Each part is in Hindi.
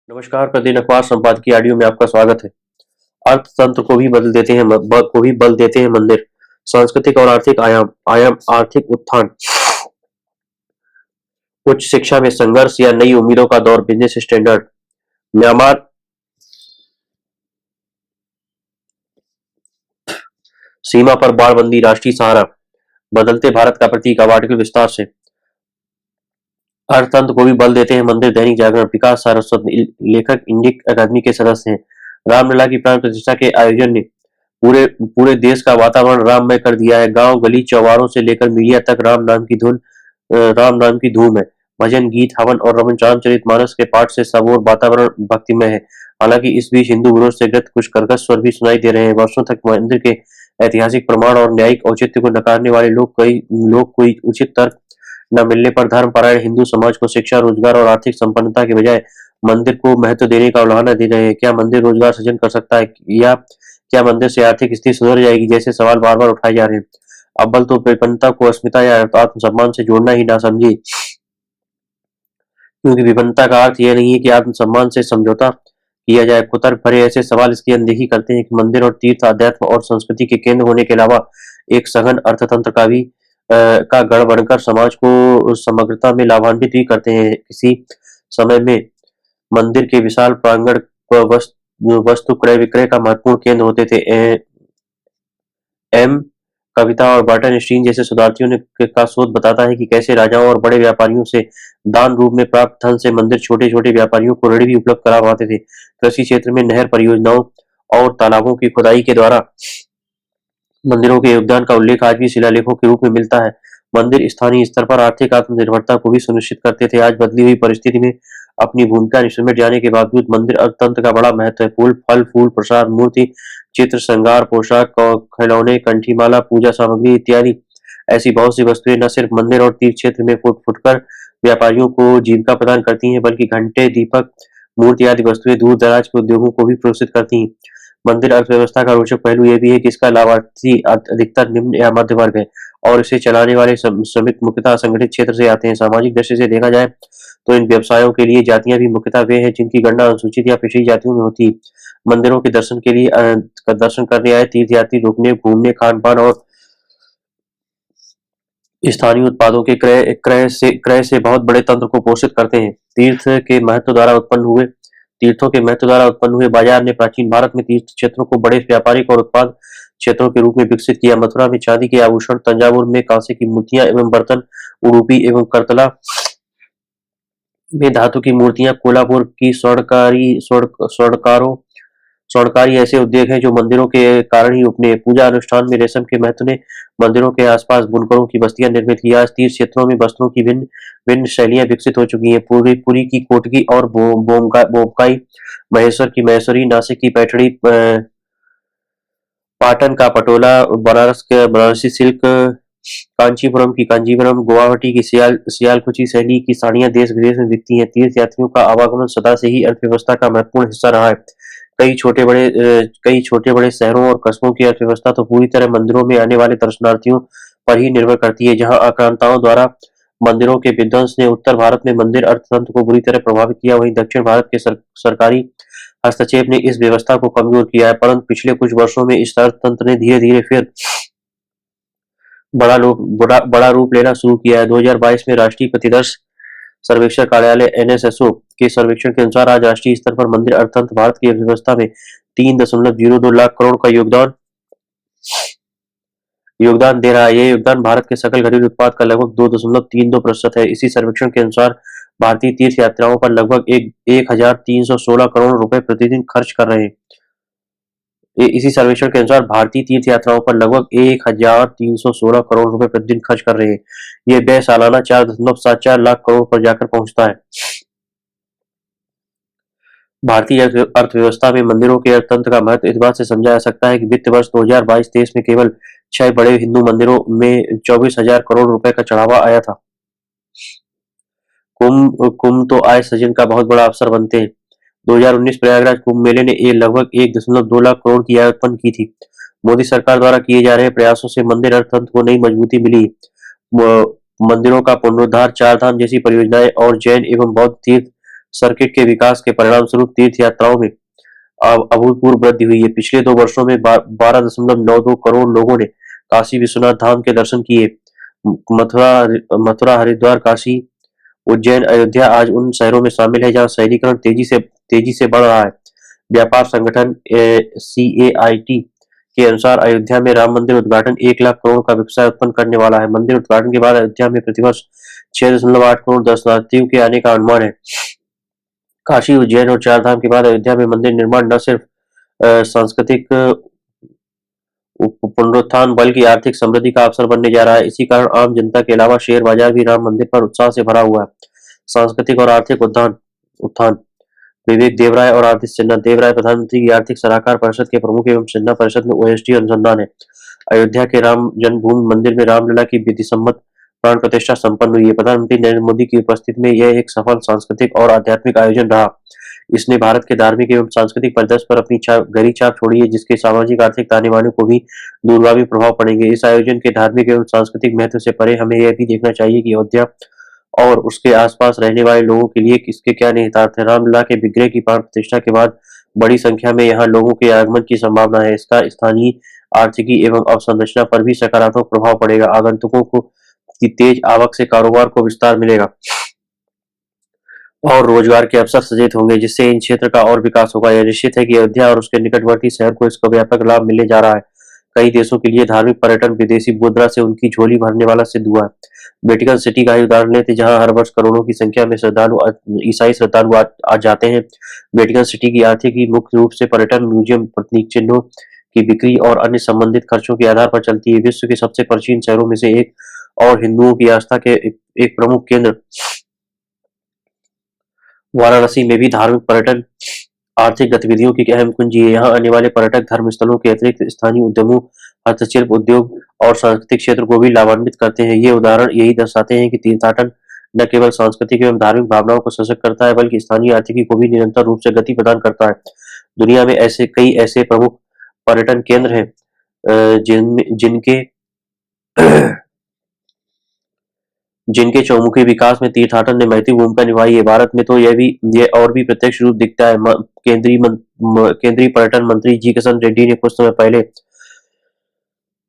नमस्कार, प्रतिदिन अखबार संपादकीय ऑडियो में आपका स्वागत है। अर्थतंत्र को भी बदल देते हैं को भी बल देते हैं मंदिर। सांस्कृतिक और आर्थिक आयाम आयाम आर्थिक उत्थान, उच्च शिक्षा में संघर्ष या नई उम्मीदों का दौर, बिजनेस स्टैंडर्ड। म्यांमार सीमा पर बाड़बंदी, राष्ट्रीय सहारा, बदलते भारत का प्रतीक। अब आर्टिकल विस्तार से। अर्थतंत्र को भी बल देते हैं मंदिर। दैनिक जागरण। विकास सारस्वत लेखक इंडिक अकादमी के सदस्य हैं। रामलला की प्राण प्रतिष्ठा के आयोजन ने पूरे पूरे देश का वातावरण राममय कर दिया है। गांव गली चौबारों से लेकर मीडिया तक राम नाम की धूम है। भजन गीत, हवन और रमन रामचरितमानस के पाठ से सबोर वातावरण भक्तिमय है। हालांकि इस बीच हिंदू विरोध से ग्रस्त कुछ कर्कश स्वर भी सुनाई दे रहे हैं। वर्षों तक मंदिर के ऐतिहासिक प्रमाण और न्यायिक औचित्य को नकारने वाले लोग कोई उचित तर्क न मिलने पर धर्मपरायण हिंदू समाज को शिक्षा, रोजगार और आर्थिक संपन्नता के बजाय मंदिर को महत्व देने का उलाहना दे रहे हैं। क्या मंदिर रोजगार सृजन कर सकता है, या क्या मंदिर से आर्थिक स्थिति सुधर जाएगी, जैसे सवाल बार बार उठाए जा रहे हैं। अव्वल तो विपन्नता को अस्मिता या आत्मसम्मान से जोड़ना ही ना समझे, क्योंकि विपन्नता का अर्थ यह नहीं है कि आत्मसम्मान से समझौता किया जाए। कुतर्क भरे ऐसे सवाल इसकी अनदेखी करते हैं कि मंदिर और तीर्थ अध्यात्म और संस्कृति के केंद्र होने के अलावा एक सघन अर्थतंत्र का गढ़ बनकर समाज को समग्रता में लाभान्वित भी करते हैं। किसी समय में मंदिर के विशाल प्रांगण वस्तु क्रय विक्रय का महत्वपूर्ण केंद्र होते थे। एम कविता और बर्टन स्टीन जैसे शोधार्थियों का शोध बताता है कि कैसे राजाओं और बड़े व्यापारियों से दान रूप में प्राप्त धन से मंदिर छोटे छोटे व्यापारियों को ऋण भी उपलब्ध करा पाते थे। कृषि क्षेत्र में नहर परियोजनाओं और तालाबों की खुदाई के द्वारा मंदिरों के योगदान का उल्लेख आज भी शिलालेखों के रूप में मिलता है। मंदिर स्थानीय स्तर पर आर्थिक आत्मनिर्भरता को भी सुनिश्चित करते थे। आज बदली हुई परिस्थिति में अपनी भूमिका निसमेट जाने के बावजूद मंदिर अर्थतंत्र का बड़ा महत्व है। फूल, प्रसाद, मूर्ति, चित्र, श्रृंगार, पोशाक, खिलौने, कंठीमाला, पूजा सामग्री इत्यादि ऐसी बहुत सी वस्तुएं न सिर्फ मंदिर और तीर्थ क्षेत्र में फुट फुटकर व्यापारियों को जीविका प्रदान करती हैं, बल्कि घंटे, दीपक, मूर्ति आदि वस्तुएं दूर दराज के उद्योगों को भी प्रोत्साहित करती हैं। मंदिर अर्थव्यवस्था का रोचक पहलू यह भी है कि इसका लाभार्थी अधिकतर निम्न या मध्य वर्ग है और इसे चलाने वाले श्रमिक मुख्यतः असंगठित क्षेत्र से आते हैं। सामाजिक दृष्टि से देखा जाए तो इन व्यवसायों के लिए जातियां भी मुख्यतः वे हैं जिनकी गणना अनुसूचित या पिछड़ी जातियों में होती है। मंदिरों के दर्शन के लिए दर्शन करने आए तीर्थयात्री रुकने, घूमने, खान पान और स्थानीय उत्पादों के क्रय से बहुत बड़े तंत्र को पोषित करते हैं। तीर्थों के महत्व द्वारा उत्पन्न हुए बाजार ने प्राचीन भारत में तीर्थ क्षेत्रों को बड़े व्यापारिक और उत्पाद क्षेत्रों के रूप में विकसित किया। मथुरा में चांदी के आभूषण, तंजावुर में कांसे की मूर्तियां एवं बर्तन, उडुपी एवं करतला में धातु की मूर्तियां, कोल्हापुर की स्वर्णकारी ऐसे उद्योग हैं जो मंदिरों के कारण ही उपने। पूजा अनुष्ठान में रेशम के महत्व ने मंदिरों के आसपास बुनकरों की बस्तियां निर्मित की। आज तीर्थ क्षेत्रों में वस्त्रों की भिन्न भिन्न शैलियां विकसित हो चुकी हैं। पुरी की कोटकी और बोमकाई, महेश्वर की महेश्वरी, नासिक की पैठणी, पाटन का पटोला, बनारस का बनारसी सिल्क, कांचीपुरम की कांजीवरम, गुवाहाटी की सियालकुची शैली की साड़ियां देश विदेश में बिकती हैं। तीर्थ यात्रियों का आवागमन सदा से ही अर्थव्यवस्था का महत्वपूर्ण हिस्सा रहा है। कई छोटे बड़े शहरों और कस्बों की अर्थव्यवस्था तो पूरी तरह मंदिरों में आने वाले दर्शनार्थियों पर ही निर्भर करती है। जहां आक्रांताओं द्वारा मंदिरों के विध्वंस ने उत्तर भारत में मंदिर अर्थतंत्र को बुरी तरह प्रभावित किया, वहीं दक्षिण भारत के सरकारी हस्तक्षेप ने इस व्यवस्था को कमजोर किया है। परंतु पिछले कुछ वर्षों में इस अर्थतंत्र ने धीरे धीरे फिर बड़ा रूप लेना शुरू किया है। 2022 में राष्ट्रीय प्रतिदर्श सर्वेक्षण कार्यालय एनएसएसओ के सर्वेक्षण के अनुसार आज राष्ट्रीय स्तर पर मंदिर अर्थतंत्र भारत की अर्थव्यवस्था में 3.02 लाख करोड़ का योगदान दे रहा है। यह योगदान भारत के सकल घरेलू उत्पाद का लगभग 2.32% है। इसी सर्वेक्षण के अनुसार भारतीय तीर्थ यात्राओं पर लगभग 1,316 करोड़ रुपए प्रतिदिन खर्च कर रहे हैं। इसी सर्वेक्षण के अनुसार भारतीय तीर्थ यात्राओं पर लगभग 1,316 करोड़ रुपए प्रतिदिन खर्च कर रहे हैं। यह व्यय सालाना 4.74 लाख करोड़ पर जाकर पहुंचता है। भारतीय अर्थव्यवस्था में मंदिरों के अर्थतंत्र का महत्व इस बात से समझा जा सकता है कि वित्त वर्ष 2022-23 में केवल 6 बड़े हिंदू मंदिरों में 24,000 करोड़ रुपए का चढ़ावा आया था। कुंभ तो आय सृजन का बहुत बड़ा अवसर बनते हैं। 2019 प्रयागराज कुंभ मेले ने लगभग 1.2 लाख करोड़ की आय उत्पन्न की थी। मोदी सरकार द्वारा किए जा रहे प्रयासों से मंदिर अर्थतंत्र को नई मजबूती मिली। मंदिरों का पुनरुद्धार, चार धाम जैसी परियोजनाएं और जैन एवं बौद्ध तीर्थ सर्किट के विकास के परिणाम स्वरूप तीर्थ यात्राओं में अभूतपूर्व वृद्धि हुई है। पिछले 2 वर्षों में 12.92 करोड़ लोगों ने काशी विश्वनाथ धाम के दर्शन किए। मथुरा मथुरा हरिद्वार काशी उज्जैन अयोध्या आज उन शहरों में शामिल है जहां शहरीकरण तेजी से बढ़ रहा है। व्यापार संगठन CAIT के अनुसार अयोध्या में राम मंदिर उद्घाटन 1 लाख करोड़ का व्यवसाय उत्पन्न करने वाला है। मंदिर उद्घाटन के बाद अयोध्या में प्रतिवर्ष 6.8 करोड़ दर्शनार्थियों के आने का अनुमान है। काशी उज्जैन और चारधाम के बाद अयोध्या में मंदिर निर्माण न सिर्फ सांस्कृतिक पुनरुत्थान बल्कि आर्थिक समृद्धि का अवसर बनने जा रहा है। इसी कारण आम जनता के अलावा शेयर बाजार भी राम मंदिर पर उत्साह से भरा हुआ है। सांस्कृतिक और आर्थिक उत्थान उत्थान विवेक देवराय और आदित्य सिन्हा। देवराय प्रधानमंत्री की आर्थिक सलाहकार परिषद के प्रमुख एवं सिन्हा परिषद में OSD अनुसंधान है। अयोध्या के राम जन्मभूमि मंदिर में रामलला की विधि सम्मत प्राण प्रतिष्ठा संपन्न हुई है। प्रधानमंत्री नरेंद्र मोदी की उपस्थिति में यह एक सफल सांस्कृतिक और आध्यात्मिक आयोजन रहा। इसने भारत के धार्मिक एवं सांस्कृतिक परिदृश्य पर अपनी गहरी छाप छोड़ी है, जिसके सामाजिक आर्थिक ताने बाने को भी दूरगामी प्रभाव पड़ेंगे। इस आयोजन के धार्मिक एवं सांस्कृतिक महत्व से परे हमें यह भी देखना चाहिए कि अयोध्या और उसके आसपास रहने वाले लोगों के लिए इसके क्या निहितार्थ है। रामलला के विग्रह की प्राण प्रतिष्ठा के बाद बड़ी संख्या में यहाँ लोगों के आगमन की संभावना है। इसका स्थानीय आर्थिकी एवं अवसंरचना पर भी सकारात्मक प्रभाव पड़ेगा। आगंतुकों को की तेज आवक से कारोबार को विस्तार मिलेगा और रोजगार के अवसर सृजित होंगे, जिससे इन क्षेत्र का और विकास होगा। यह निश्चित है कि अयोध्या और उसके निकटवर्ती शहर को इसका व्यापक लाभ मिलने जा रहा है। कई देशों के लिए धार्मिक पर्यटन विदेशी मुद्रा से उनकी झोली भरने वाला सिद्ध हुआ है। वेटिकन सिटी का ही उदाहरण लेते जहां हर वर्ष करोड़ों की संख्या में ईसाई श्रद्धालु आ जाते हैं। वेटिकन सिटी की आर्थिकी मुख्य रूप से पर्यटन, म्यूजियम, प्रतीक चिन्हों की बिक्री और अन्य संबंधित खर्चों के आधार पर चलती है। विश्व के सबसे प्राचीन शहरों में से एक और हिंदुओं की आस्था के एक प्रमुख केंद्र वाराणसी में भी धार्मिक पर्यटन आर्थिक गतिविधियों की अहम कुंजी है। यहाँ आने वाले पर्यटक धर्म स्थलों के अतिरिक्त स्थानीय उद्यमों, हस्तशिल्प उद्योग और सांस्कृतिक क्षेत्र को भी लाभान्वित करते हैं। ये उदाहरण यही दर्शाते हैं कि तीर्थाटन न केवल सांस्कृतिक एवं धार्मिक भावनाओं को सशक्त करता है बल्कि स्थानीय आर्थिकी को भी निरंतर रूप से गति प्रदान करता है। दुनिया में कई ऐसे प्रमुख पर्यटन केंद्र हैं जिनके जिनके चौमुखी विकास में तीर्थाटन ने महत्वपूर्ण भूमिका निभाई है। भारत में तो यह और भी प्रत्यक्ष रूप दिखता है। केंद्रीय पर्यटन मंत्री जी किशन रेड्डी ने कुछ समय पहले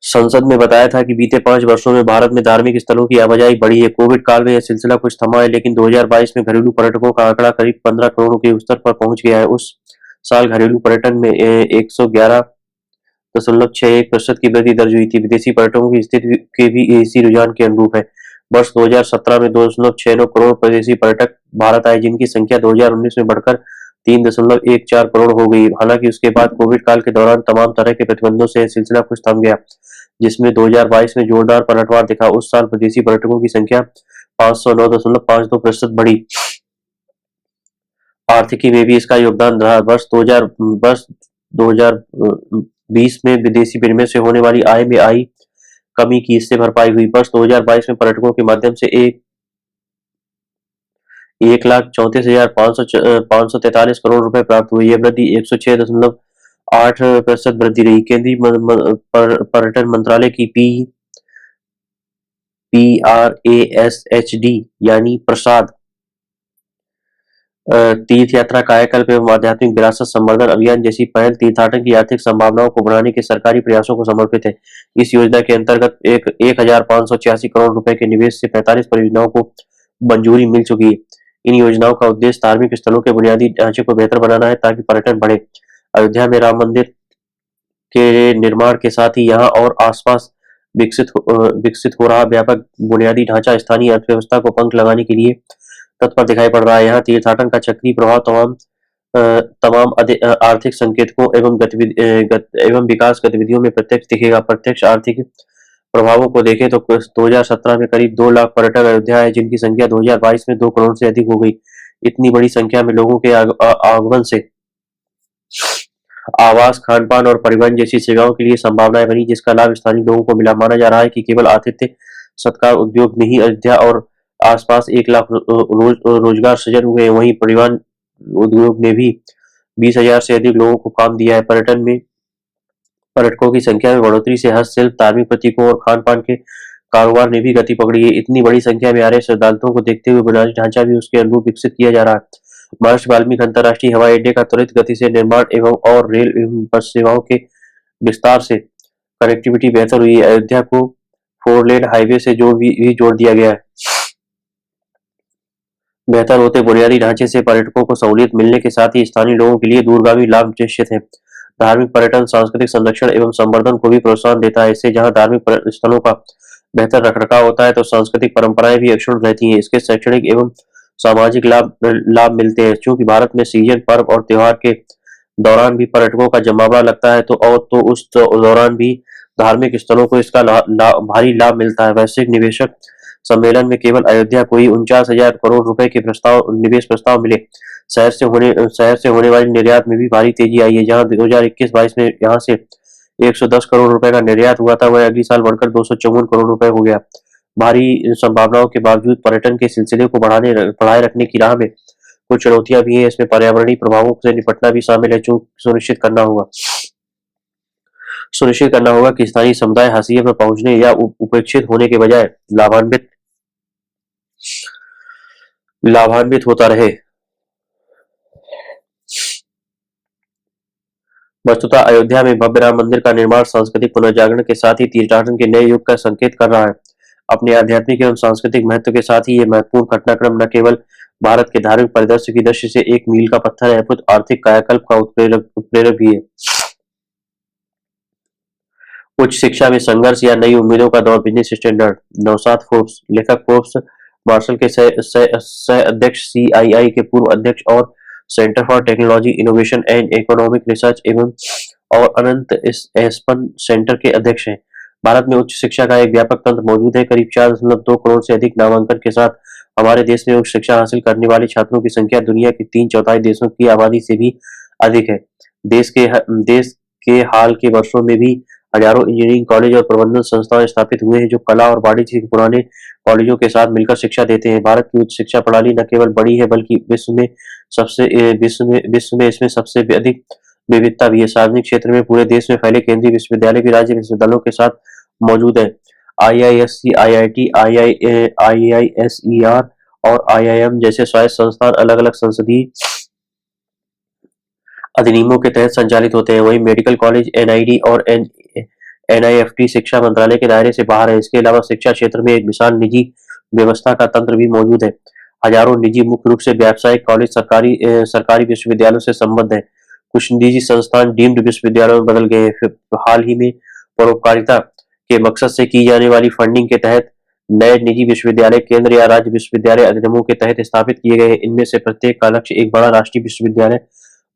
संसद में बताया था कि बीते 5 वर्षों में भारत में धार्मिक स्थलों की आवाजाही बढ़ी है। कोविड काल में यह सिलसिला कुछ थमा है, लेकिन 2022 में घरेलू पर्यटकों का आंकड़ा करीब 15 करोड़ के स्तर पर पहुंच गया है। उस साल घरेलू पर्यटन में 111.61% की वृद्धि दर्ज हुई थी। विदेशी पर्यटकों की स्थिति के भी इसी रुझान के अनुरूप है। वर्ष 2017 में 2.69 करोड़ विदेशी पर्यटक भारत आए, जिनकी संख्या 2019 में बढ़कर 3.14 करोड़ हो गई। हालांकि उसके बाद कोविड काल के दौरान तमाम तरह के प्रतिबंधों से यह सिलसिला कुछ थम गया, जिसमें 2022 में जोरदार पलटवार दिखा। उस साल विदेशी पर्यटकों की संख्या 509.52% बढ़ी। आर्थिकी में भी इसका योगदान रहा। वर्ष 2020 में विदेशी विनिमय से होने वाली आय में आई कमी की इससे भरपाई हुई। वर्ष 2022 में पर्यटकों के माध्यम से 1,34,543 करोड़ रुपए प्राप्त हुए। यह वृद्धि 106.8% वृद्धि रही। केंद्रीय पर्यटन मंत्रालय की PRASHD यानी प्रसाद तीर्थ यात्रा कायाकल्प एवं आध्यात्मिक विरासत संवर्धन अभियान जैसी पहल तीर्थाटन की आर्थिक संभावनाओं को बढ़ाने के सरकारी प्रयासों को समर्पित है। इस योजना के अंतर्गत 1,586 करोड़ रुपए के निवेश से 45 परियोजनाओं को मंजूरी मिल चुकी है। इन योजनाओं का उद्देश्य धार्मिक स्थलों के बुनियादी ढांचे को बेहतर बनाना है ताकि पर्यटन बढ़े। अयोध्या में राम मंदिर के निर्माण के साथ ही यहाँ और आसपास विकसित हो रहा व्यापक बुनियादी ढांचा स्थानीय अर्थव्यवस्था को पंख लगाने के लिए तत्पर दिखाई पड़ रहा है। यहाँ तीर्थाटन का चक्रीय प्रभाव तमाम आर्थिक संकेतकों एवं विकास गतिविधियों में प्रत्यक्ष दिखेगा। प्रत्यक्ष आर्थिक प्रभावों को देखें तो 2017 में करीब 2 लाख पर्यटक अयोध्या है, जिनकी संख्या 2022 में 2 करोड़ से अधिक हो गई। इतनी बड़ी संख्या में लोगों के आगमन से आवास, खान-पान और परिवहन जैसी सेवाओं के लिए संभावनाएं बनी, जिसका लाभ स्थानीय लोगों को मिला। माना जा रहा है कि केवल आतिथ्य सत्कार उद्योग में ही अयोध्या और आसपास 1 लाख रोजगार सृजन हुए। वहीं परिवहन उद्योग ने भी 20,000 से अधिक लोगों को काम दिया है। पर्यटन में पर्यटकों की संख्या में बढ़ोतरी से हस्तशिल्प, धार्मिक प्रतीकों और खान-पान के कारोबार ने भी गति पकड़ी है। इतनी बड़ी संख्या में आ रहे श्रद्धालुओं को देखते हुए बुनियादी ढांचा भी उसके अनुरूप विकसित किया जा रहा है। महर्षि वाल्मीकि अंतर्राष्ट्रीय हवाई अड्डे का त्वरित गति से निर्माण एवं और रेल एवं बस सेवाओं के विस्तार से कनेक्टिविटी बेहतर हुई है। अयोध्या को 4 लेन हाईवे से जोड़ दिया गया है। बेहतर होते बुनियादी ढांचे से पर्यटकों को सहूलियत मिलने के साथ ही स्थानीय लोगों के लिए दूरगामी लाभ निश्चित है। धार्मिक पर्यटन सांस्कृतिक संरक्षण एवं संवर्धन को भी प्रोत्साहन देता है। इससे जहां धार्मिक स्थलों का बेहतर रखरखाव होता है तो सांस्कृतिक परंपराएं भी अक्षुण्ण रहती हैं। इसके शैक्षणिक एवं सामाजिक लाभ मिलते हैं। चूंकि भारत में सीजन, पर्व और त्योहार के दौरान भी पर्यटकों का जमावड़ा लगता है तो उस दौरान भी धार्मिक स्थलों को इसका भारी लाभ मिलता है। वैश्विक निवेशक सम्मेलन में केवल अयोध्या को ही 49,000 करोड़ रुपए के निवेश प्रस्ताव मिले। शहर से होने वाली निर्यात में भी भारी तेजी आई है। जहां 2021-22 में यहां से 110 करोड़ रुपए का निर्यात हुआ था, वह अगले साल बढ़कर 254 करोड़ रुपए हो गया। भारी संभावनाओं के बावजूद पर्यटन के सिलसिले को बढ़ाए रखने की राह में कुछ चुनौतियां भी हैं। इसमें पर्यावरणीय प्रभावों से निपटना भी शामिल है, जो सुनिश्चित करना होगा कि स्थानीय समुदाय हाशिए पर पहुंचने या उपेक्षित होने के बजाय लाभान्वित होता रहे। वस्तुतः अयोध्या में भव्य राम मंदिर का निर्माण सांस्कृतिक पुनर्जागरण के साथ ही तीर्थाटन के नए युग का संकेत कर रहा है। अपने आध्यात्मिक एवं सांस्कृतिक महत्व के साथ ही ये महत्वपूर्ण घटनाक्रम न केवल भारत के धार्मिक परिदृश्य की दृष्टि से एक मील का पत्थर है, अपितु आर्थिक कायाकल्प का उत्प्रेरक भी है। उच्च शिक्षा में संघर्ष या नई उम्मीदों का दौर, बिजनेस स्टैंडर्ड। नौशाद फोर्ब्स, लेखक फोर्ब्स मार्शल के सह अध्यक्ष, CII के पूर्व अध्यक्ष और centre for technology innovation and economic research एवं और अनंत एस्पन सेंटर के अध्यक्ष हैं। भारत में उच्च शिक्षा का एक व्यापक तंत्र मौजूद है। करीब 4.2 करोड़ से अधिक नामांकन के साथ हमारे देश में उच्च शिक्षा हासिल करने वाले छात्रों की संख्या दुनिया के 3/4 देशों की आबादी से भी अधिक है। देश के हाल के वर्षों में भी हजारों इंजीनियरिंग कॉलेज और प्रबंधन संस्थान स्थापित हुए हैं, जो कला और वाणिज्य के पुराने कॉलेजों के साथ मिलकर शिक्षा देते हैं। भारत की उच्च शिक्षा प्रणाली न केवल बड़ी है, बल्कि विश्व में इसमें सबसे अधिक विविधता भी है। सार्वजनिक क्षेत्र में पूरे देश में फैले केंद्रीय विश्वविद्यालय भी राज्य विश्वविद्यालयों के साथ मौजूद है। IISc, IIT, IISER और IIM जैसे स्वायत्त संस्थान अलग अलग संसदीय अधिनियमों के तहत संचालित होते हैं। वहीं मेडिकल कॉलेज, NID और NIFT शिक्षा मंत्रालय के दायरे से बाहर है। इसके अलावा शिक्षा क्षेत्र में एक विशाल निजी व्यवस्था का तंत्र भी मौजूद है। हजारों निजी, मुख्य रूप से व्यावसायिक कॉलेज सरकारी विश्वविद्यालयों से संबद्ध है। कुछ निजी संस्थान डीम्ड विश्वविद्यालयों में बदल गए हैं। हाल ही में परोपकारिता के मकसद से की जाने वाली फंडिंग के तहत नए निजी विश्वविद्यालय केंद्र या राज्य विश्वविद्यालय अधिनियमों के तहत स्थापित किए गए हैं। इनमें से प्रत्येक का लक्ष्य एक बड़ा राष्ट्रीय विश्वविद्यालय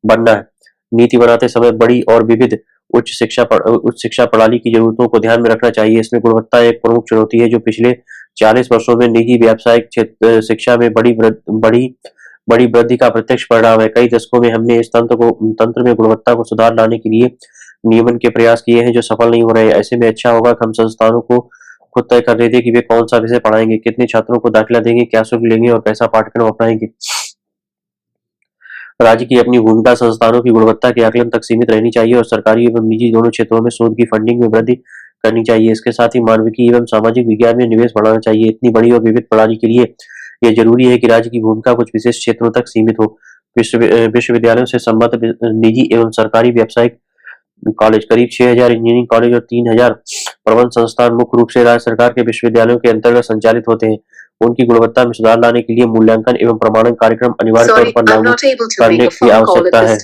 बनना है। नीति बनाते समय बड़ी और विविध उच्च शिक्षा प्रणाली की जरूरतों को ध्यान में रखना चाहिए। इसमें गुणवत्ता एक प्रमुख चुनौती है, जो पिछले 40 वर्षों में निजी व्यावसायिक शिक्षा में बड़ी वृद्धि का प्रत्यक्ष परिणाम है। कई दशकों में हमने इस तंत्र में गुणवत्ता को सुधार लाने के लिए नियमन के प्रयास किए हैं, जो सफल नहीं हो रहे हैं। ऐसे में अच्छा होगा कि हम संस्थानों को खुद तय कर देते कि वे कौन सा विषय पढ़ाएंगे, कितने छात्रों को दाखिला देंगे, क्या शुल्क लेंगे और कैसा पाठ्यक्रम अपनाएंगे। राज्य की अपनी भूमिका संस्थानों की गुणवत्ता के आकलन तक सीमित रहनी चाहिए और सरकारी एवं निजी दोनों क्षेत्रों में शोध की फंडिंग में वृद्धि करनी चाहिए। इसके साथ ही मानविकी एवं सामाजिक विज्ञान में निवेश बढ़ाना चाहिए। इतनी बड़ी और विविध प्रणाली के लिए यह जरूरी है कि राज्य की भूमिका कुछ विशेष क्षेत्रों तक सीमित हो। विश्वविद्यालयों से संबद्ध निजी एवं सरकारी व्यावसायिक कॉलेज, करीब 6,000 इंजीनियरिंग कॉलेज और 3,000 प्रबंध संस्थान मुख्य रूप से राज्य सरकार के विश्वविद्यालयों के अंतर्गत संचालित होते हैं। उनकी गुणवत्ता में सुधार लाने के लिए मूल्यांकन एवं प्रमाणन कार्यक्रम अनिवार्य तौर पर लागू करने की आवश्यकता है।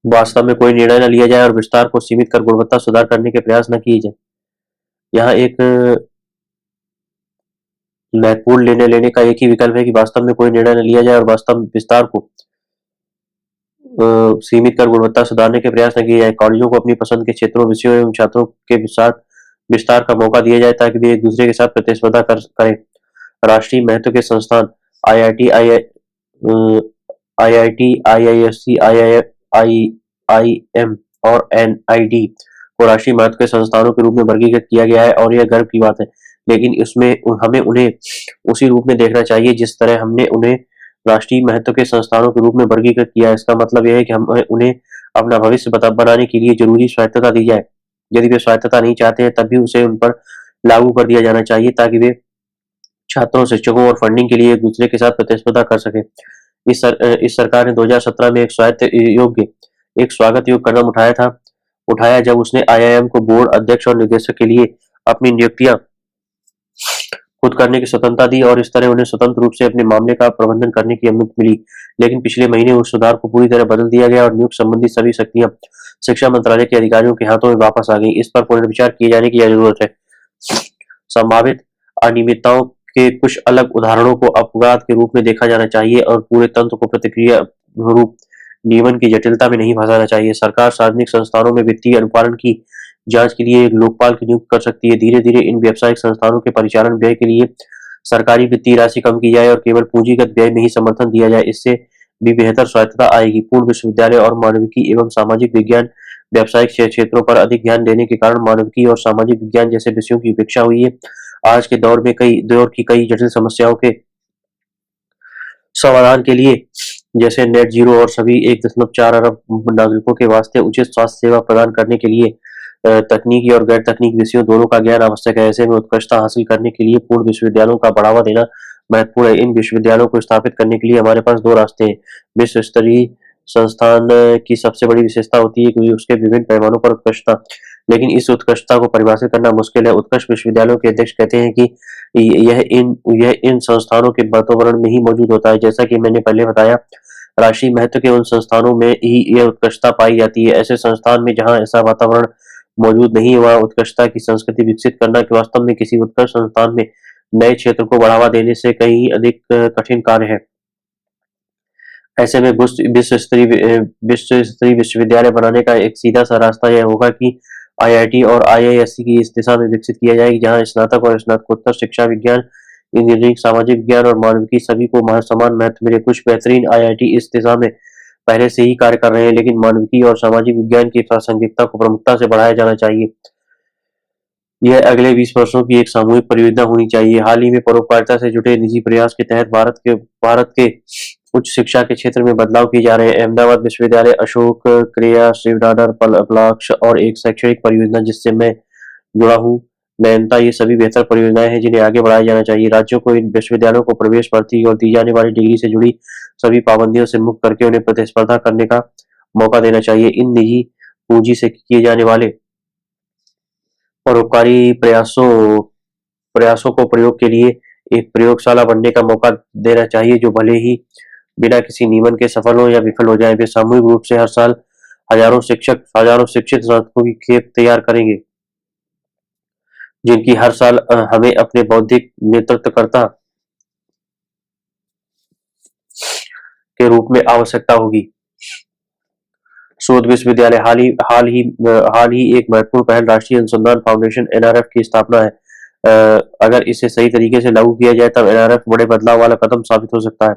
वास्तव में कोई निर्णय न लिया जाए और विस्तार को सीमित कर गुणवत्ता सुधार करने के प्रयास न किए जाए। यहाँ एक महत्वपूर्ण निर्णय लेने का एक ही विकल्प है कि वास्तव में कोई निर्णय न लिया जाए और वास्तव में विस्तार को सीमित कर गुणवत्ता सुधारने के प्रयास न किए जाए। कॉलेजों को अपनी पसंद के क्षेत्रों, विषयों एवं छात्रों के साथ विस्तार का मौका दिया जाए ताकि वे एक दूसरे के साथ प्रतिस्पर्धा करें। राष्ट्रीय महत्व के संस्थान IIT, IISc, IIM और NID को राष्ट्रीय महत्व के संस्थानों के रूप में वर्गीकृत किया गया है और यह गर्व की बात है। लेकिन हमें उन्हें उसी रूप में देखना चाहिए जिस तरह हमने उन्हें राष्ट्रीय महत्व के संस्थानों के रूप में वर्गीकृत किया है। इसका मतलब यह है कि हम उन्हें अपना भविष्य बनाने के लिए जरूरी स्वायत्तता दी जाए। यदि वे स्वायत्तता नहीं चाहते हैं तब भी उसे उन पर लागू कर दिया जाना चाहिए ताकि वे छात्रों, शिक्षकों और फंडिंग के लिए एक दूसरे के साथ प्रतिस्पर्धा कर सके। इस सरकार ने 2017 में एक स्वागत योग्य कदम उठाया जब उसने आईआईएम को बोर्ड अध्यक्ष और निदेशक के लिए अपनी नियुक्तियां खुद करने की स्वतंत्रता दी और इस तरह उन्हें स्वतंत्र रूप से अपने मामले का प्रबंधन करने की अनुमति मिली। लेकिन पिछले महीने उस सुधार को पूरी तरह बदल दिया गया और नियुक्ति संबंधी सभी शक्तियां शिक्षा मंत्रालय के अधिकारियों के हाथों में वापस आ गई। इस पर पुनर्विचार किए जाने की जरूरत है। संभावित अनियमितताओं के कुछ अलग उदाहरणों को अपवाद के रूप में देखा जाना चाहिए और पूरे तंत्र को प्रतिक्रिया रूप नियमन की जटिलता में नहीं फंसाना चाहिए। सरकार सार्वजनिक संस्थानों में वित्तीय अनुपालन की जांच के लिए एक लोकपाल की नियुक्ति कर सकती है। धीरे धीरे इन व्यावसायिक संस्थानों के परिचालन व्यय के लिए सरकारी वित्तीय राशि कम की जाए और केवल पूंजीगत व्यय में ही समर्थन दिया जाए। इससे भी बेहतर स्वायत्तता आएगी। पूर्ण विश्वविद्यालय और मानविकी एवं सामाजिक विज्ञान व्यावसायिक क्षेत्रों पर अधिक ध्यान देने के कारण मानविकी और सामाजिक विज्ञान जैसे विषयों की उपेक्षा हुई है। आज के दौर की कई जटिल समस्याओं के समाधान के लिए, जैसे नेट जीरो और सभी 1.4 अरब नागरिकों के वास्ते उचित स्वास्थ्य सेवा प्रदान करने के लिए तकनीकी और गैर तकनीकी विषयों दोनों का ज्ञान आवश्यक है। ऐसे में उत्कृष्टता हासिल करने के लिए पूर्ण विश्वविद्यालयों का बढ़ावा देना महत्वपूर्ण है। इन विश्वविद्यालयों को स्थापित करने के लिए हमारे पास दो रास्ते हैं। विश्व स्तरीय संस्थान की सबसे बड़ी विशेषता होती है कि उसके विभिन्न पैमानों पर उत्कृष्टता, लेकिन इस उत्कृष्टता को परिभाषित करना मुश्किल है। उत्कृष्ट विश्वविद्यालयों के अध्यक्ष कहते हैं कि यह इन संस्थानों के वातावरण में ही मौजूद होता है। जैसा कि मैंने पहले बताया, राष्ट्रीय महत्व के उन संस्थानों में ही यह उत्कृष्टता पाई जाती है। ऐसे संस्थान में जहां ऐसा वातावरण मौजूद नहीं है, वहां उत्कृष्टता की संस्कृति विकसित करना कि वास्तव में किसी उत्कृष्ट संस्थान में नए क्षेत्र को बढ़ावा देने से कहीं अधिक कठिन कार्य है। ऐसे में विश्व स्तरीय विश्वविद्यालय बनाने का एक सीधा सा रास्ता यह होगा कि आईआईटी और आईआईएससी की इस दिशा में विकसित किया जाए जहां स्नातक और स्नातकोत्तर शिक्षा विज्ञान, इंजीनियरिंग, सामाजिक विज्ञान और मानविकी सभी को समान महत्व मिले। कुछ बेहतरीन आईआईटी इस दिशा में पहले से ही कार्य कर रहे हैं, लेकिन मानविकी और सामाजिक विज्ञान की प्रासंगिकता को प्रमुखता से बढ़ाया जाना चाहिए। यह अगले 20 वर्षों की एक सामूहिक परियोजना होनी चाहिए। हाल ही में परोपकारिता से जुटे निजी प्रयास के तहत भारत के उच्च शिक्षा के क्षेत्र में बदलाव किए जा रहे हैं। अहमदाबाद विश्वविद्यालय, अशोक, क्रिया, श्रीनाडर, पलाक्ष और एक शैक्षणिक परियोजना जिससे मैं जुड़ा हूँ, नयनता, ये सभी बेहतर परियोजनाएं हैं जिन्हें आगे बढ़ाया जाना चाहिए। राज्यों को इन विश्वविद्यालयों को प्रवेश, भर्ती और दी जाने वाली डिग्री से जुड़ी सभी पाबंदियों से मुक्त करके उन्हें प्रतिस्पर्धा करने का मौका देना चाहिए। इन निजी पूंजी से किए जाने वाले परोपकारी प्रयासों को प्रयोग के लिए एक प्रयोगशाला बनने का मौका देना चाहिए, जो भले ही बिना किसी नियमन के सफल हो या विफल हो जाए। वे सामूहिक रूप से हर साल हजारों शिक्षित स्नातकों की खेप तैयार करेंगे, जिनकी हर साल हमें अपने बौद्धिक नेतृत्वकर्ता के रूप में आवश्यकता होगी। शोध विश्वविद्यालय, हाल ही एक महत्वपूर्ण पहल राष्ट्रीय अनुसंधान फाउंडेशन एनआरएफ की स्थापना है। अगर इसे सही तरीके से लागू किया जाए तब एनआरएफ बड़े बदलाव वाला कदम साबित हो सकता है।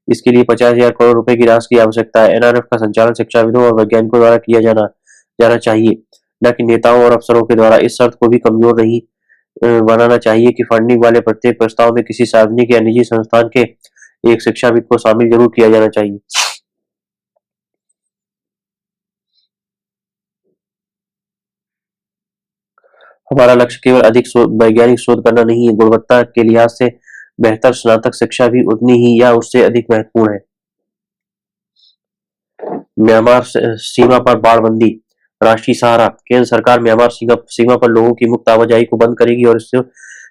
इसके लिए 50,000 करोड़ रुपए की राशि की आवश्यकता है। एनआरएफ का संचालन शिक्षाविदों और वैज्ञानिकों द्वारा किया जाना चाहिए, न कि नेताओं और अफसरों के द्वारा। इस शर्त को भी कमजोर नहीं बनाना चाहिए कि फंडिंग वाले प्रत्येक प्रस्ताव में किसी सार्वजनिक या निजी संस्थान के एक शिक्षाविद को शामिल जरूर किया जाना चाहिए। हमारा लक्ष्य केवल अधिक वैज्ञानिक शोध करना नहीं है, गुणवत्ता के लिहाज से बेहतर स्नातक शिक्षा भी उतनी ही या उससे अधिक महत्वपूर्ण है। म्यांमार सीमा पर बाड़बंदी, राष्ट्रीय सहारा, केंद्र सरकार म्यांमार सीमा पर लोगों की मुक्त आवाजाही को बंद करेगी और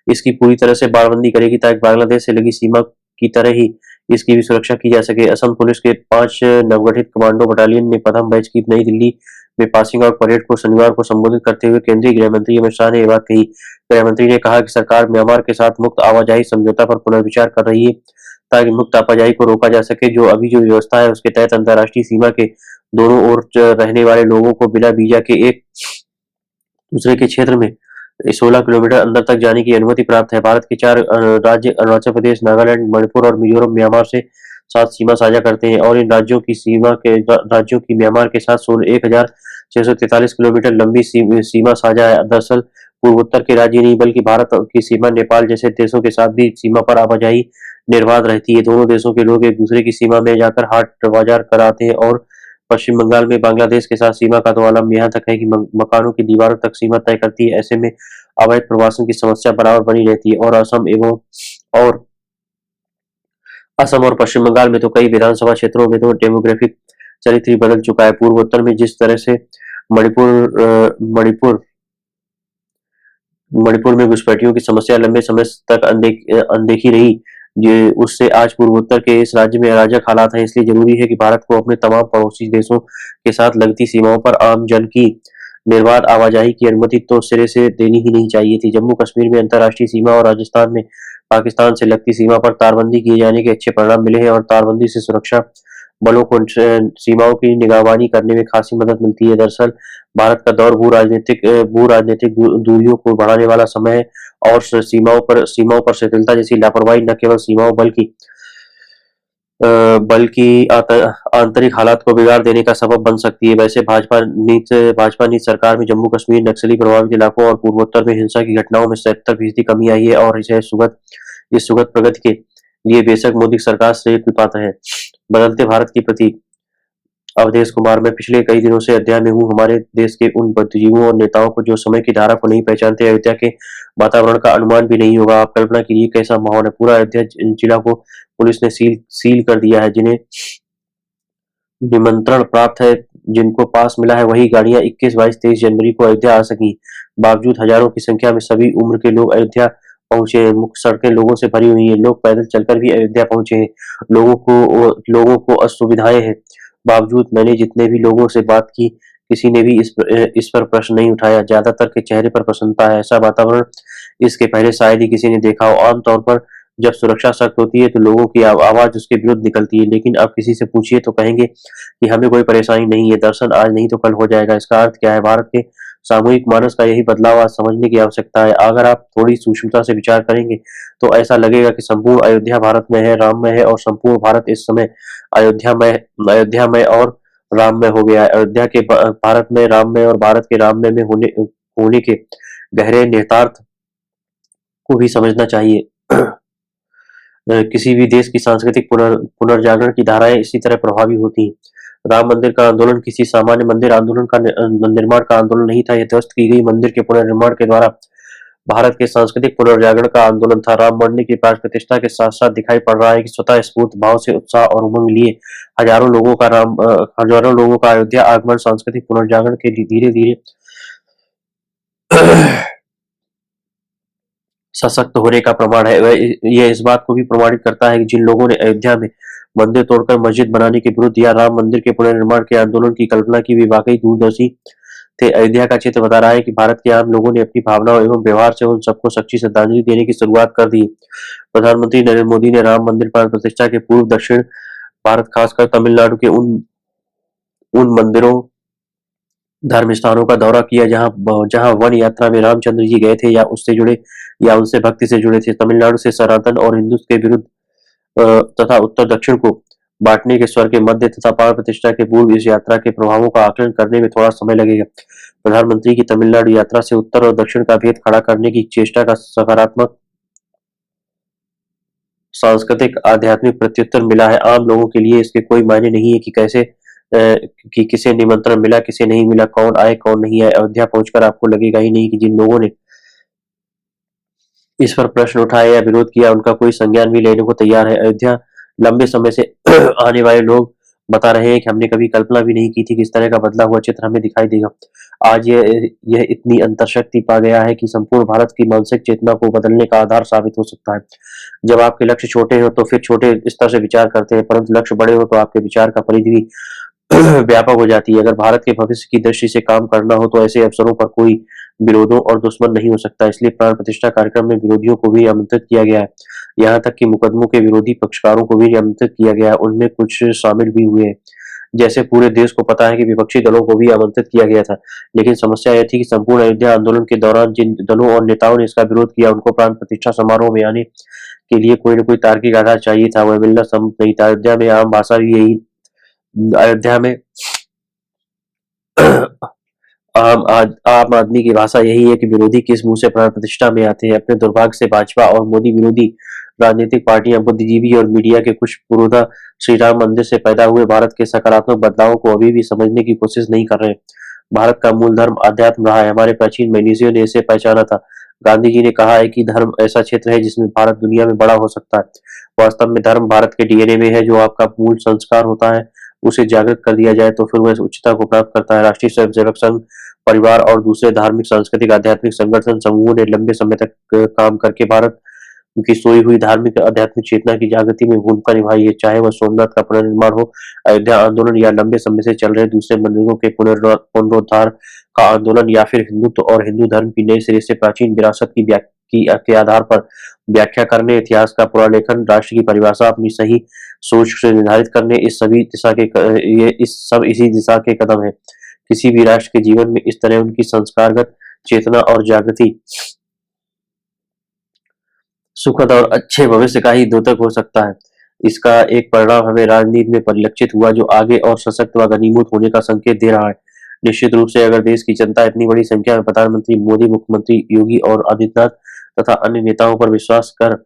इसकी पूरी तरह से बाड़बंदी करेगी ताकि बांग्लादेश से लगी सीमा की तरह ही इसकी भी सुरक्षा की जा सके। असम पुलिस के 5 नवगठित कमांडो बटालियन ने प्रथम बैच की नई दिल्ली में पासिंग आउट परेड को शनिवार को संबोधित करते हुए केंद्रीय गृह मंत्री अमित शाह ने यह बात कही। गृह मंत्री ने कहा कि सरकार म्यांमार के साथ मुक्त आवाजाही समझौता पर पुनर्विचार कर रही है ताकि मुक्त आवाजाही को रोका जा सके। जो व्यवस्था है उसके तहत अंतर्राष्ट्रीय सीमा के दोनों ओर रहने वाले लोगों को बिना वीजा के एक दूसरे के क्षेत्र में 16 किलोमीटर अंदर तक जाने की अनुमति प्राप्त है। भारत के 4 राज्य अरुणाचल प्रदेश, नागालैंड, मणिपुर और मिजोरम म्यांमार से साथ सीमा साझा करते हैं और इन राज्यों की म्यांमार के साथ 16,643 किलोमीटर लंबी सीमा साझा है। दरअसल पूर्वोत्तर के राज्य नहीं बल्कि भारत की सीमा नेपाल जैसे देशों के साथ भी सीमा पर आवाजाही निर्बाध रहती है। दोनों देशों के लोग एक दूसरे की सीमा में जाकर हाट बाजार कराते हैं और पश्चिम बंगाल में बांग्लादेश के साथ सीमा का तो आलम यहाँ तक है कि मकानों की दीवारों तक सीमा तय करती है। ऐसे में अवैध प्रवासन की समस्या बराबर बनी रहती है। और असम और पश्चिम बंगाल में तो कई विधानसभा क्षेत्रों में तो डेमोग्राफिक चरित्र ही बदल चुका है। पूर्वोत्तर में जिस तरह से मणिपुर मणिपुर मणिपुर में घुसपैठियों की समस्या लंबे समय तक अनदेखी रही, ये उससे आज पूर्वोत्तर के इस राज्य में अराजक हालात हैं। इसलिए जरूरी है कि भारत को अपने तमाम पड़ोसी देशों के साथ लगती सीमाओं पर आम जन की निर्बाध आवाजाही की अनुमति तो सिरे से देनी ही नहीं चाहिए थी। जम्मू कश्मीर में अंतर्राष्ट्रीय सीमा और राजस्थान में पाकिस्तान से लगती सीमा पर तारबंदी किए जाने के अच्छे परिणाम मिले हैं और तारबंदी से सुरक्षा बलों को सीमाओं की निगरानी करने में खासी मदद मिलती है। दरअसल भारत का दौर भू राजनीतिक दूरियों को बढ़ाने वाला समय है और सीमाओं पर शिथिलता जैसी लापरवाही न केवल सीमाओं बल्कि आंतरिक हालात को बिगाड़ देने का सबब बन सकती है। वैसे भाजपा नीत सरकार में जम्मू कश्मीर नक्सली प्रभावित इलाकों और पूर्वोत्तर में हिंसा की घटनाओं में 77% कमी आई है और इस सुगत प्रगति के लिए बेशक मोदी सरकार श्रेय की पात्र है। बदलते भारत की प्रतीक अवधेश कुमार, मैं पिछले कई दिनों से अयोध्या में हूँ। हमारे देश के उन बुद्धिजीवियों और नेताओं को जो समय की धारा को नहीं पहचानते, अयोध्या के वातावरण का अनुमान भी नहीं होगा। आप कल्पना कीजिए कैसा माहौल है। पूरा अयोध्या जिला को पुलिस ने सील कर दिया है। जिन्हें निमंत्रण प्राप्त है, जिनको पास मिला है, वही गाड़ियां 21, 22, 23 जनवरी को अयोध्या आ सकी। बावजूद हजारों की संख्या में सभी उम्र के लोग अयोध्या पहुंचे हैं। मुख्य सड़कें लोगों से भरी हुई हैं। लोग पैदल चलकर भी अयोध्या पहुंचे हैं। लोगों को असुविधाएं हैं। बावजूद मैंने जितने भी लोगों से बात की, किसी ने भी इस पर प्रश्न नहीं उठाया। ज्यादातर के चेहरे पर प्रसन्नता है। ऐसा वातावरण इसके पहले शायद ही किसी ने देखा हो। आमतौर पर जब सुरक्षा सख्त होती है तो लोगों की आवाज उसके विरुद्ध निकलती है, लेकिन अब किसी से पूछिए तो कहेंगे कि हमें कोई परेशानी नहीं है, दर्शन आज नहीं तो कल हो जाएगा। इसका अर्थ क्या है? भारत के सामूहिक मानस का यही बदलाव आज समझने की आवश्यकता है। अगर आप थोड़ी सूक्ष्मता से विचार करेंगे तो ऐसा लगेगा कि संपूर्ण अयोध्या भारत में है, राम में है और संपूर्ण भारत इस समय अयोध्या में और राम में हो गया है। अयोध्या के भारत में, राम में और भारत के राम में होने के गहरे निहितार्थ को भी समझना चाहिए। किसी भी देश की सांस्कृतिक पुनर्जागरण की धाराएं इसी तरह प्रभावी होती हैं। राम मंदिर का आंदोलन किसी सामान्य मंदिर आंदोलन का निर्माण का आंदोलन नहीं था। यह ध्वस्त की गई मंदिर के पुनर्निर्माण के द्वारा भारत के सांस्कृतिक पुनर्जागरण का आंदोलन था। राम मंदिर की प्राण प्रतिष्ठा के साथ साथ दिखाई पड़ रहा है कि स्वतः स्फूर्त भाव से उत्साह और उमंग लिए हजारों लोगों का अयोध्या आगमन सांस्कृतिक पुनर्जागरण के धीरे धीरे सशक्त होने का प्रमाण है। यह इस बात को भी प्रमाणित करता है कि जिन लोगों ने अयोध्या में मंदिर तोड़कर मस्जिद बनाने के विरुद्ध या राम मंदिर के पुनर्निर्माण के आंदोलन की कल्पना की, वे वाकई दूरदर्शी थे। अयोध्या का चित्र बता रहा है कि भारत के आम लोगों ने अपनी भावनाओं एवं व्यवहार से उन सबको सच्ची श्रद्धांजलि देने की शुरुआत कर दी। प्रधानमंत्री नरेंद्र मोदी ने राम मंदिर प्राण प्रतिष्ठा के पूर्व दक्षिण भारत, खासकर तमिलनाडु के उन उन मंदिरों धर्म स्थानों का दौरा किया जहां वन यात्रा में रामचंद्र जी गए थे या उनसे भक्ति से जुड़े थे। तमिलनाडु से सनातन और हिंदुत्व के विरुद्ध तथा उत्तर दक्षिण को बांटने के स्वर के मध्य तथा प्राण प्रतिष्ठा के पूर्व इस यात्रा के प्रभावों का आकलन करने में थोड़ा समय लगेगा। प्रधानमंत्री की तमिलनाडु यात्रा से उत्तर और दक्षिण का भेद खड़ा करने की चेष्टा का सकारात्मक सांस्कृतिक आध्यात्मिक प्रत्युत्तर मिला है। आम लोगों के लिए इसके कोई मायने नहीं है कि किसे निमंत्रण मिला, किसे नहीं मिला, कौन आए कौन नहीं आए। अयोध्या पहुंचकर आपको लगेगा ही नहीं कि जिन लोगों ने इस पर प्रश्न उठाया या विरोध किया, उनका कोई संज्ञान भी लेने को तैयार है। अयोध्या लंबे समय से आने वाले लोग बता रहे हैं कि हमने कभी कल्पना भी नहीं की थी कि इस तरह का बदला हुआ चित्र हमें दिखाई देगा। आज यह इतनी अंतरशक्ति पा गया है कि संपूर्ण भारत की मानसिक चेतना को बदलने का आधार साबित हो सकता है। जब आपके लक्ष्य छोटे हो तो फिर छोटे स्तर से विचार करते हैं, परंतु लक्ष्य बड़े हो तो आपके विचार का परिधि भी व्यापक हो जाती है। अगर भारत के भविष्य की दृष्टि से काम करना हो तो ऐसे अवसरों पर कोई विरोधों और दुश्मन नहीं हो सकता। इसलिए प्राण प्रतिष्ठा कार्यक्रम में विरोधियों को भी आमंत्रित किया गया है। यहाँ तक कि मुकदमों के विरोधी पक्षकारों को भी आमंत्रित किया गया है। उनमें कुछ शामिल भी हुए हैं। जैसे पूरे देश को पता है कि विपक्षी दलों को भी आमंत्रित किया गया था। लेकिन समस्या यह थी कि संपूर्ण अयोध्या आंदोलन के दौरान जिन दलों और नेताओं ने इसका विरोध किया, उनको प्राण प्रतिष्ठा समारोह में आने के लिए कोई न कोई तार्किक आधार चाहिए था। वह मिलना संभव नहीं था। अयोध्या में आम आदमी की भाषा यही है कि विरोधी किस मुंह से प्राण प्रतिष्ठा में आते हैं। अपने दुर्भाग्य से भाजपा और मोदी विरोधी राजनीतिक पार्टियां, बुद्धिजीवी और मीडिया के कुछ पुरोधा श्री राम मंदिर से पैदा हुए भारत के सकारात्मक बदलावों को अभी भी समझने की कोशिश नहीं कर रहे। भारत का मूल धर्म अध्यात्म रहा है। हमारे प्राचीन मनीषियों ने इसे पहचाना था। गांधी जी ने कहा है कि धर्म ऐसा क्षेत्र है जिसमें भारत दुनिया में बड़ा हो सकता है। वास्तव में धर्म भारत के डीएनए में है। जो आपका मूल संस्कार होता है, उसे जागृत कर दिया जाए तो फिर वह उच्चता को प्राप्त करता है। राष्ट्रीय स्वयंसेवक संघ, परिवार और दूसरे धार्मिक, सांस्कृतिक, आध्यात्मिक संगठन समूहों ने लंबे समय तक काम करके भारत की सोई हुई धार्मिक आध्यात्मिक चेतना की जागृति में भूमिका निभाई है। चाहे वह सोमनाथ का पुनर्निर्माण हो, अयोध्या आंदोलन या लंबे समय से चल रहे दूसरे मंदिरों के पुनरुद्धार का आंदोलन या फिर हिंदुत्व और हिंदू धर्म की नए सिरे से प्राचीन विरासत के आधार पर व्याख्या करने, इतिहास का पुनर्लेखन, राष्ट्र की परिभाषा अपनी सही सोच से निर्धारित करने, इस सब इसी दिशा के कदम है। किसी भी राष्ट्र के जीवन में इस तरह उनकी संस्कारगत चेतना और जागृति सुखद और अच्छे भविष्य का ही द्योतक हो सकता है। इसका एक परिणाम हमें राजनीति में परिलक्षित हुआ, जो आगे और सशक्त व घनीभूत होने का संकेत दे रहा है। निश्चित रूप से अगर देश की जनता इतनी बड़ी संख्या में प्रधानमंत्री मोदी, मुख्यमंत्री योगी और आदित्यनाथ तथा अन्य नेताओं पर विश्वास कर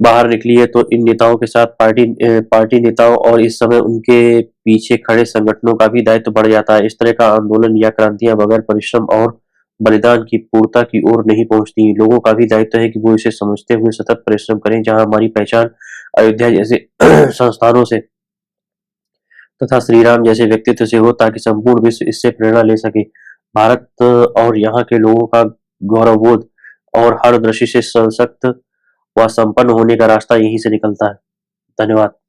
बाहर निकली है, तो इन नेताओं के साथ पार्टी नेताओं और इस समय उनके पीछे खड़े संगठनों का भी दायित्व बढ़ जाता है। इस तरह का आंदोलन या क्रांतियां बगैर परिश्रम और बलिदान की पूर्णता की ओर नहीं पहुंचती। लोगों का भी दायित्व है कि वो इसे समझते हुए सतत परिश्रम करें। जहां हमारी पहचान अयोध्या जैसे संस्थानों से तथा श्री राम जैसे व्यक्तित्व से हो, ताकि संपूर्ण विश्व इससे प्रेरणा ले सके। भारत और यहाँ के लोगों का गौरवबोध और हर दृष्टि से सशक्त व संपन्न होने का रास्ता यहीं से निकलता है। धन्यवाद।